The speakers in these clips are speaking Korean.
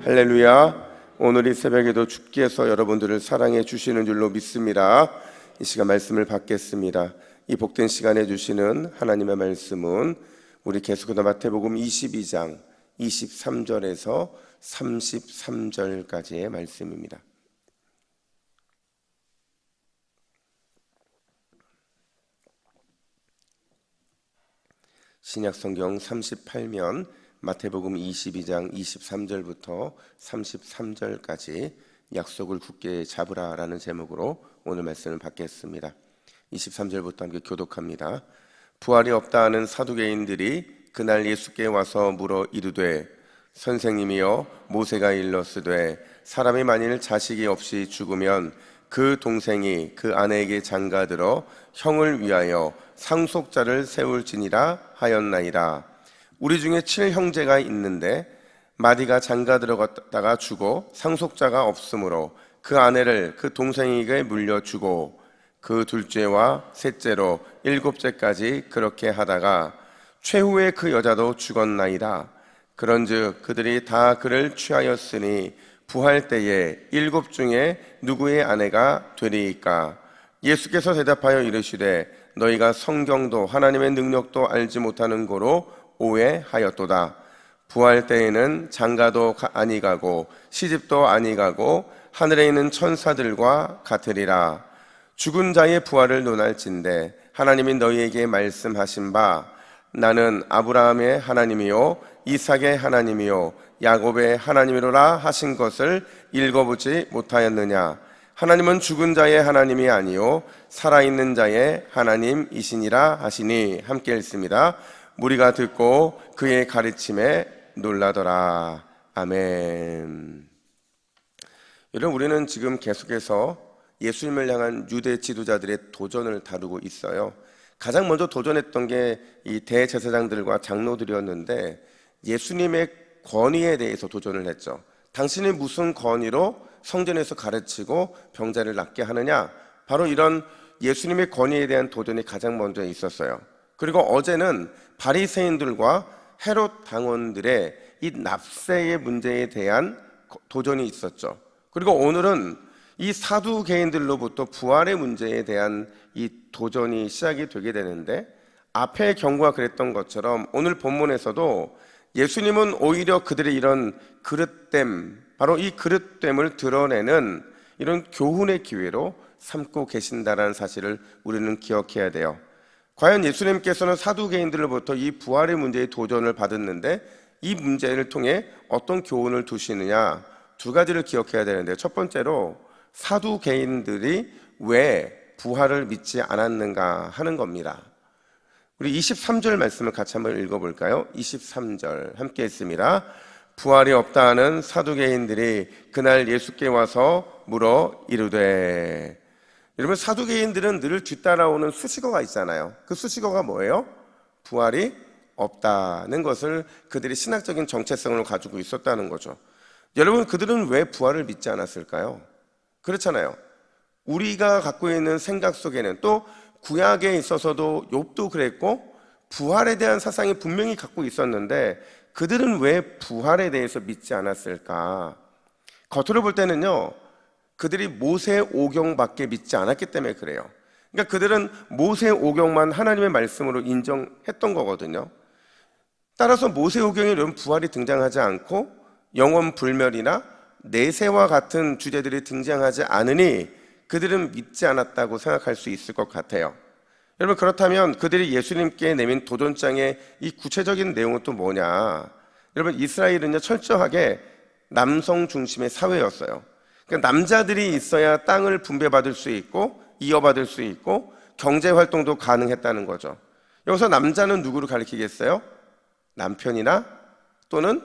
할렐루야. 오늘 이 새벽에도 주께서 여러분들을 사랑해 주시는 줄로 믿습니다. 이 시간 말씀을 받겠습니다. 이 복된 시간에 주시는 하나님의 말씀은 우리 계속해서 마태복음 22장 23절에서 33절까지의 말씀입니다. 신약성경 38면 마태복음 22장 23절부터 33절까지 약속을 굳게 잡으라라는 제목으로 오늘 말씀을 받겠습니다. 23절부터 함께 교독합니다. 부활이 없다 하는 사두개인들이 그날 예수께 와서 물어 이르되 선생님이여 모세가 일렀으되 사람이 만일 자식이 없이 죽으면 그 동생이 그 아내에게 장가들어 형을 위하여 상속자를 세울지니라 하였나이다. 우리 중에 7형제가 있는데 마디가 장가 들어갔다가 죽어 상속자가 없으므로 그 아내를 그 동생에게 물려주고 그 둘째와 셋째로 7째까지 그렇게 하다가 최후에 그 여자도 죽었나이다. 그런즉 그들이 다 그를 취하였으니 부활 때에 7 중에 누구의 아내가 되리이까? 예수께서 대답하여 이르시되 너희가 성경도 하나님의 능력도 알지 못하는 고로 오해하였도다. 부활 때에는 장가도 아니가고 시집도 아니가고 하늘에 있는 천사들과 같으리라. 죽은 자의 부활을 논할진대 하나님이 너희에게 말씀하신 바 나는 아브라함의 하나님이요 이삭의 하나님이요 야곱의 하나님이로라 하신 것을 읽어보지 못하였느냐? 하나님은 죽은 자의 하나님이 아니요 살아있는 자의 하나님이시니라 하시니. 함께 읽습니다. 무리가 듣고 그의 가르침에 놀라더라. 아멘. 여러분, 우리는 지금 계속해서 예수님을 향한 유대 지도자들의 도전을 다루고 있어요. 가장 먼저 도전했던 게 이 대제사장들과 장로들이었는데 예수님의 권위에 대해서 도전을 했죠. 당신이 무슨 권위로 성전에서 가르치고 병자를 낫게 하느냐? 바로 이런 예수님의 권위에 대한 도전이 가장 먼저 있었어요. 그리고 어제는 바리새인들과 헤롯 당원들의 이 납세의 문제에 대한 도전이 있었죠. 그리고 오늘은 이 사두개인들로부터 부활의 문제에 대한 이 도전이 시작이 되게 되는데, 앞의 경우가 그랬던 것처럼 오늘 본문에서도 예수님은 오히려 그들의 이런 그릇됨, 바로 이 그릇됨을 드러내는 이런 교훈의 기회로 삼고 계신다는 사실을 우리는 기억해야 돼요. 과연 예수님께서는 사두개인들로부터 이 부활의 문제에 도전을 받았는데 이 문제를 통해 어떤 교훈을 두시느냐, 두 가지를 기억해야 되는데, 첫 번째로 사두개인들이 왜 부활을 믿지 않았는가 하는 겁니다. 우리 23절 말씀을 같이 한번 읽어볼까요? 23절 함께 읽습니다. 부활이 없다 하는 사두개인들이 그날 예수께 와서 물어 이르되. 여러분, 사두개인들은 늘 뒤따라오는 수식어가 있잖아요. 그 수식어가 뭐예요? 부활이 없다는 것을 그들이 신학적인 정체성을 가지고 있었다는 거죠. 여러분, 그들은 왜 부활을 믿지 않았을까요? 그렇잖아요. 우리가 갖고 있는 생각 속에는, 또 구약에 있어서도 욥도 그랬고 부활에 대한 사상이 분명히 갖고 있었는데 그들은 왜 부활에 대해서 믿지 않았을까? 겉으로 볼 때는요, 그들이 모세 오경밖에 믿지 않았기 때문에 그래요. 그러니까 그들은 모세 오경만 하나님의 말씀으로 인정했던 거거든요. 따라서 모세 오경에 이런 부활이 등장하지 않고 영원 불멸이나 내세와 같은 주제들이 등장하지 않으니 그들은 믿지 않았다고 생각할 수 있을 것 같아요. 여러분, 그렇다면 그들이 예수님께 내민 도전장의 이 구체적인 내용은 또 뭐냐? 여러분, 이스라엘은요 철저하게 남성 중심의 사회였어요. 그러니까 남자들이 있어야 땅을 분배받을 수 있고 이어받을 수 있고 경제활동도 가능했다는 거죠. 여기서 남자는 누구를 가리키겠어요? 남편이나 또는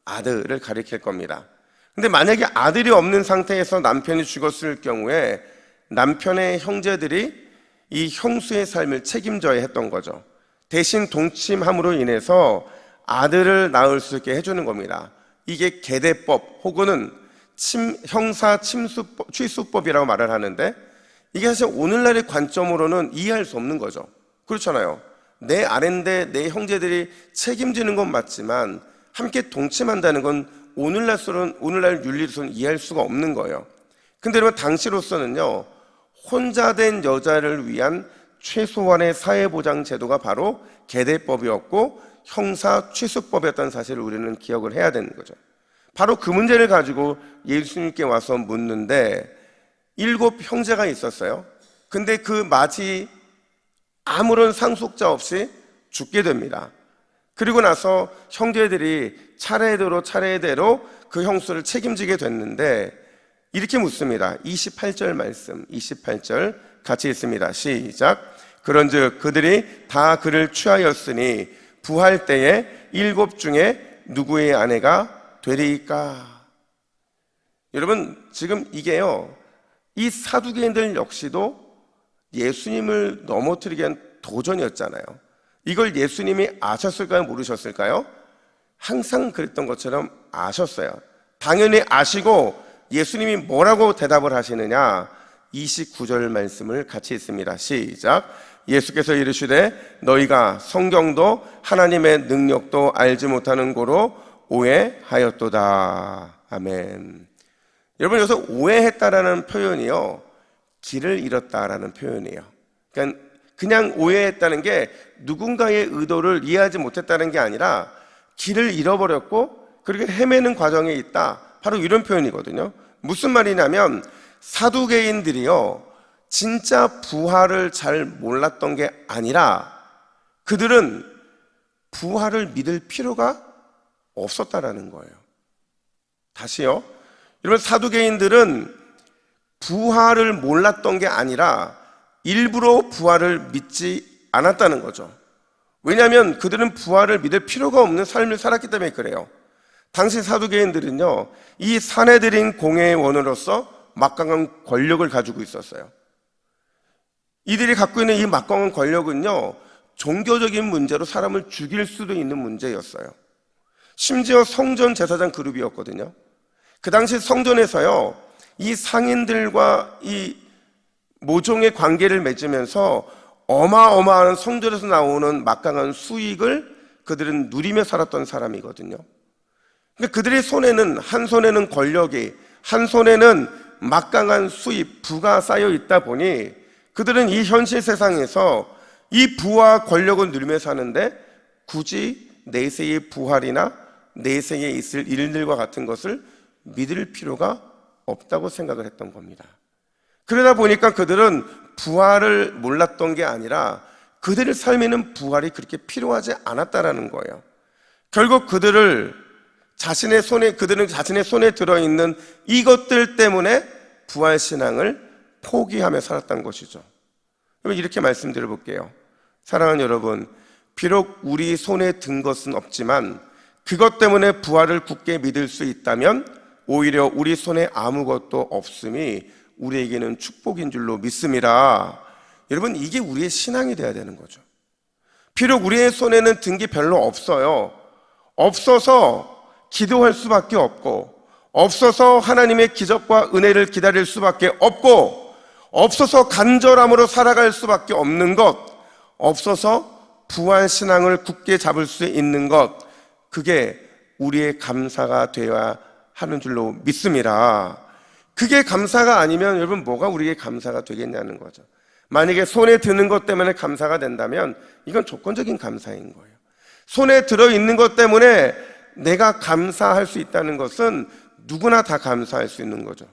아들을 가리킬 겁니다. 근데 만약에 아들이 없는 상태에서 남편이 죽었을 경우에 남편의 형제들이 이 형수의 삶을 책임져야 했던 거죠. 대신 동침함으로 인해서 아들을 낳을 수 있게 해주는 겁니다. 이게 계대법 혹은 형사 취수법이라고 말을 하는데, 이게 사실 오늘날의 관점으로는 이해할 수 없는 거죠. 그렇잖아요. 내 아래인데 내 형제들이 책임지는 건 맞지만 함께 동침한다는 건 오늘날 윤리로서는 이해할 수가 없는 거예요. 근데 여러분 당시로서는요, 혼자 된 여자를 위한 최소한의 사회보장 제도가 바로 계대법이었고 형사취수법이었다는 사실을 우리는 기억을 해야 되는 거죠. 바로 그 문제를 가지고 예수님께 와서 묻는데 7 형제가 있었어요. 근데 그 맏이 아무런 상속자 없이 죽게 됩니다. 그리고 나서 형제들이 차례대로 그 형수를 책임지게 됐는데 이렇게 묻습니다. 28절 말씀, 28절 같이 읽습니다. 시작. 그런즉 그들이 다 그를 취하였으니 부할 때에 7 중에 누구의 아내가 되리까? 여러분 지금 이게요, 이 사두개인들 역시도 예수님을 넘어뜨리기 위한 도전이었잖아요. 이걸 예수님이 아셨을까요? 모르셨을까요? 항상 그랬던 것처럼 아셨어요. 당연히 아시고 예수님이 뭐라고 대답을 하시느냐? 29절 말씀을 같이 읽습니다. 시작. 예수께서 이르시되 너희가 성경도 하나님의 능력도 알지 못하는 고로 오해하였도다. 아멘. 여러분 여기서 오해했다라는 표현이요, 길을 잃었다라는 표현이에요. 그러니까 그냥 오해했다는 게 누군가의 의도를 이해하지 못했다는 게 아니라 길을 잃어버렸고 그렇게 헤매는 과정에 있다, 바로 이런 표현이거든요. 무슨 말이냐면 사두개인들이요, 진짜 부활을 잘 몰랐던 게 아니라 그들은 부활을 믿을 필요가 없었다라는 거예요. 다시요. 여러분 사두개인들은 부활을 몰랐던 게 아니라 일부러 부활을 믿지 않았다는 거죠. 왜냐하면 그들은 부활을 믿을 필요가 없는 삶을 살았기 때문에 그래요. 당시 사두개인들은요, 이 사내들인 공회의 원으로서 막강한 권력을 가지고 있었어요. 이들이 갖고 있는 이 막강한 권력은요, 종교적인 문제로 사람을 죽일 수도 있는 문제였어요. 심지어 성전 제사장 그룹이었거든요. 그 당시 성전에서요, 이 상인들과 이 모종의 관계를 맺으면서 어마어마한 성전에서 나오는 막강한 수익을 그들은 누리며 살았던 사람이거든요. 근데 그들의 손에는, 한 손에는 권력이, 한 손에는 막강한 수입, 부가 쌓여 있다 보니 그들은 이 현실 세상에서 이 부와 권력을 누리며 사는데 굳이 내세의 부활이나 내세에 있을 일들과 같은 것을 믿을 필요가 없다고 생각을 했던 겁니다. 그러다 보니까 그들은 부활을 몰랐던 게 아니라 그들의 삶에는 부활이 그렇게 필요하지 않았다라는 거예요. 결국 그들은 자신의 손에 들어있는 이것들 때문에 부활신앙을 포기하며 살았던 것이죠. 이렇게 말씀드려 볼게요. 사랑하는 여러분, 비록 우리 손에 든 것은 없지만 그것 때문에 부활을 굳게 믿을 수 있다면 오히려 우리 손에 아무것도 없음이 우리에게는 축복인 줄로 믿습니다. 여러분, 이게 우리의 신앙이 돼야 되는 거죠. 비록 우리의 손에는 든 게 별로 없어요. 없어서 기도할 수밖에 없고, 없어서 하나님의 기적과 은혜를 기다릴 수밖에 없고, 없어서 간절함으로 살아갈 수밖에 없는 것, 없어서 부활 신앙을 굳게 잡을 수 있는 것, 그게 우리의 감사가 되어야 하는 줄로 믿습니다. 그게 감사가 아니면 여러분 뭐가 우리의 감사가 되겠냐는 거죠. 만약에 손에 드는 것 때문에 감사가 된다면 이건 조건적인 감사인 거예요. 손에 들어있는 것 때문에 내가 감사할 수 있다는 것은 누구나 다 감사할 수 있는 거죠.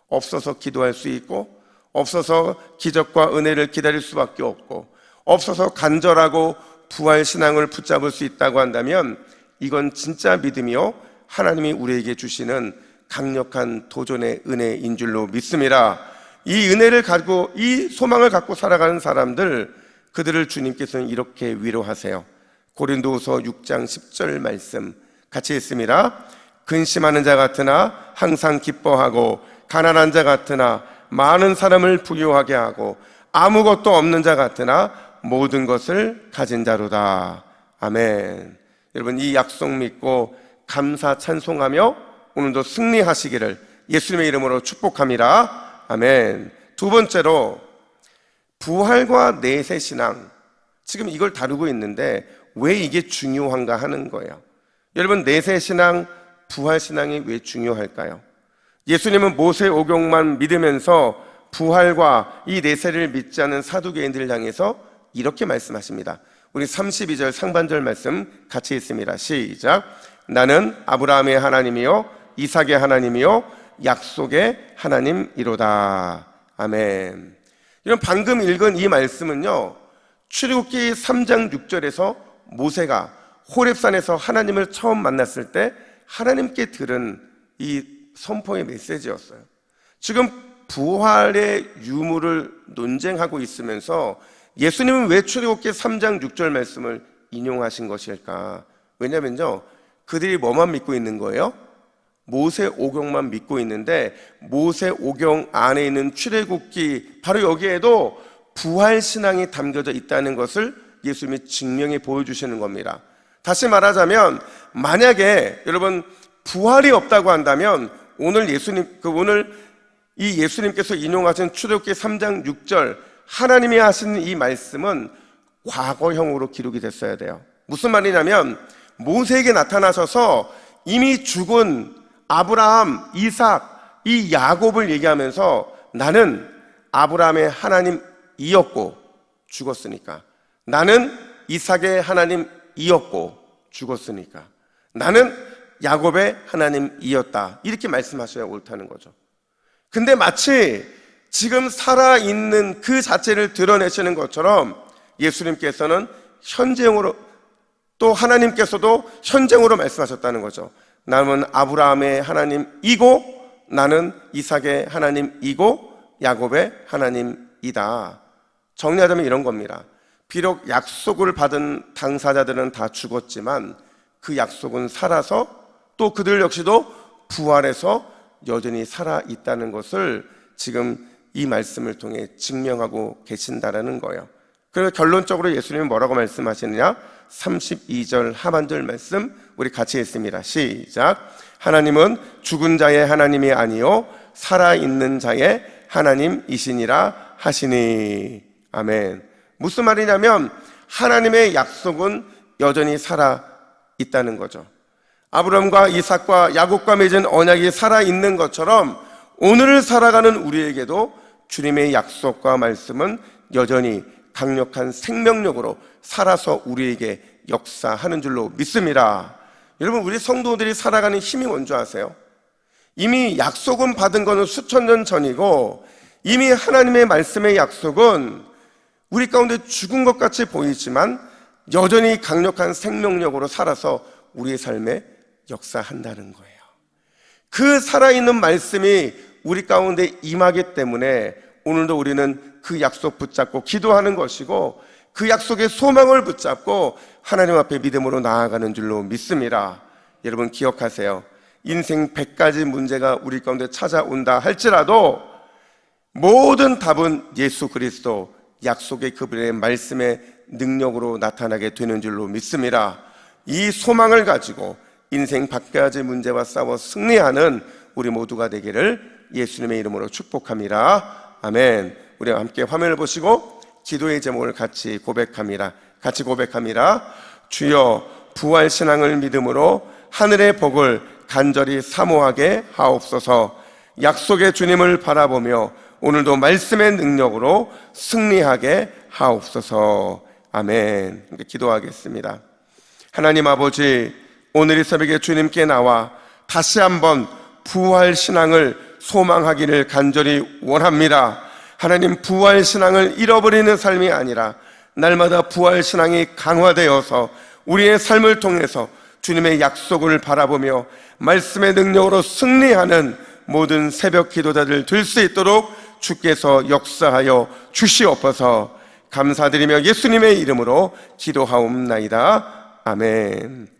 없어서 기도할 수 있고, 없어서 기적과 은혜를 기다릴 수밖에 없고, 없어서 간절하고 부활 신앙을 붙잡을 수 있다고 한다면 이건 진짜 믿음이요, 하나님이 우리에게 주시는 강력한 도전의 은혜인 줄로 믿습니다. 이 은혜를 가지고, 이 소망을 갖고 살아가는 사람들, 그들을 주님께서는 이렇게 위로하세요. 고린도후서 6장 10절 말씀 같이 읽습니다. 근심하는 자 같으나 항상 기뻐하고, 가난한 자 같으나 많은 사람을 부유하게 하고, 아무것도 없는 자 같으나 모든 것을 가진 자로다. 아멘. 여러분, 이 약속 믿고 감사 찬송하며 오늘도 승리하시기를 예수님의 이름으로 축복합니다. 아멘. 두 번째로, 부활과 내세 신앙, 지금 이걸 다루고 있는데 왜 이게 중요한가 하는 거예요. 여러분, 내세 신앙, 부활신앙이 왜 중요할까요? 예수님은 모세 오경만 믿으면서 부활과 이 내세를 믿지 않은 사두개인들을 향해서 이렇게 말씀하십니다. 우리 32절 상반절 말씀 같이 읽습니다. 시작. 나는 아브라함의 하나님이요 이삭의 하나님이요 약속의 하나님이로다. 아멘. 이런 방금 읽은 이 말씀은요, 출애굽기 3장 6절에서 모세가 호렙산에서 하나님을 처음 만났을 때 하나님께 들은 이 선포의 메시지였어요. 지금 부활의 유무를 논쟁하고 있으면서 예수님은 왜 출애굽기 3장 6절 말씀을 인용하신 것일까? 왜냐면요, 그들이 뭐만 믿고 있는 거예요? 모세 오경만 믿고 있는데, 모세 오경 안에 있는 출애굽기 바로 여기에도 부활신앙이 담겨져 있다는 것을 예수님이 증명해 보여주시는 겁니다. 다시 말하자면, 만약에 여러분 부활이 없다고 한다면 오늘 이 예수님께서 인용하신 출애굽기 3장 6절 하나님이 하신 이 말씀은 과거형으로 기록이 됐어야 돼요. 무슨 말이냐면 모세에게 나타나셔서 이미 죽은 아브라함, 이삭, 이 야곱을 얘기하면서 나는 아브라함의 하나님이었고 죽었으니까, 나는 이삭의 하나님이었고 죽었으니까, 나는 야곱의 하나님이었다, 이렇게 말씀하셔야 옳다는 거죠. 근데 마치 지금 살아있는 그 자체를 드러내시는 것처럼 예수님께서는 현재형으로, 또 하나님께서도 현재형으로 말씀하셨다는 거죠. 나는 아브라함의 하나님이고 나는 이삭의 하나님이고 야곱의 하나님이다. 정리하자면 이런 겁니다. 비록 약속을 받은 당사자들은 다 죽었지만 그 약속은 살아서 또 그들 역시도 부활해서 여전히 살아있다는 것을 지금 이 말씀을 통해 증명하고 계신다라는 거예요. 그래서 결론적으로 예수님은 뭐라고 말씀하시느냐? 32절 하반절 말씀 우리 같이 읽습니다. 시작. 하나님은 죽은 자의 하나님이 아니요 살아있는 자의 하나님이시니라 하시니. 아멘. 무슨 말이냐면 하나님의 약속은 여전히 살아있다는 거죠. 아브라함과 이삭과 야곱과 맺은 언약이 살아있는 것처럼 오늘을 살아가는 우리에게도 주님의 약속과 말씀은 여전히 강력한 생명력으로 살아서 우리에게 역사하는 줄로 믿습니다. 여러분, 우리 성도들이 살아가는 힘이 뭔지 아세요? 이미 약속은 받은 것은 수천 년 전이고 이미 하나님의 말씀의 약속은 우리 가운데 죽은 것 같이 보이지만 여전히 강력한 생명력으로 살아서 우리의 삶에 역사한다는 거예요. 그 살아있는 말씀이 우리 가운데 임하기 때문에 오늘도 우리는 그 약속 붙잡고 기도하는 것이고 그 약속의 소망을 붙잡고 하나님 앞에 믿음으로 나아가는 줄로 믿습니다. 여러분 기억하세요. 인생 100가지 문제가 우리 가운데 찾아온다 할지라도 모든 답은 예수 그리스도 약속의 그분의 말씀의 능력으로 나타나게 되는 줄로 믿습니다. 이 소망을 가지고 인생 100가지 문제와 싸워 승리하는 우리 모두가 되기를 예수님의 이름으로 축복합니다. 아멘. 우리 함께 화면을 보시고 기도의 제목을 같이 고백합니다. 같이 고백합니다. 주여, 부활신앙을 믿음으로 하늘의 복을 간절히 사모하게 하옵소서. 약속의 주님을 바라보며 오늘도 말씀의 능력으로 승리하게 하옵소서. 아멘. 기도하겠습니다. 하나님 아버지, 오늘 이 새벽에 주님께 나와 다시 한번 부활신앙을 소망하기를 간절히 원합니다. 하나님, 부활신앙을 잃어버리는 삶이 아니라 날마다 부활신앙이 강화되어서 우리의 삶을 통해서 주님의 약속을 바라보며 말씀의 능력으로 승리하는 모든 새벽 기도자들 될 수 있도록 주께서 역사하여 주시옵소서. 감사드리며 예수님의 이름으로 기도하옵나이다. 아멘.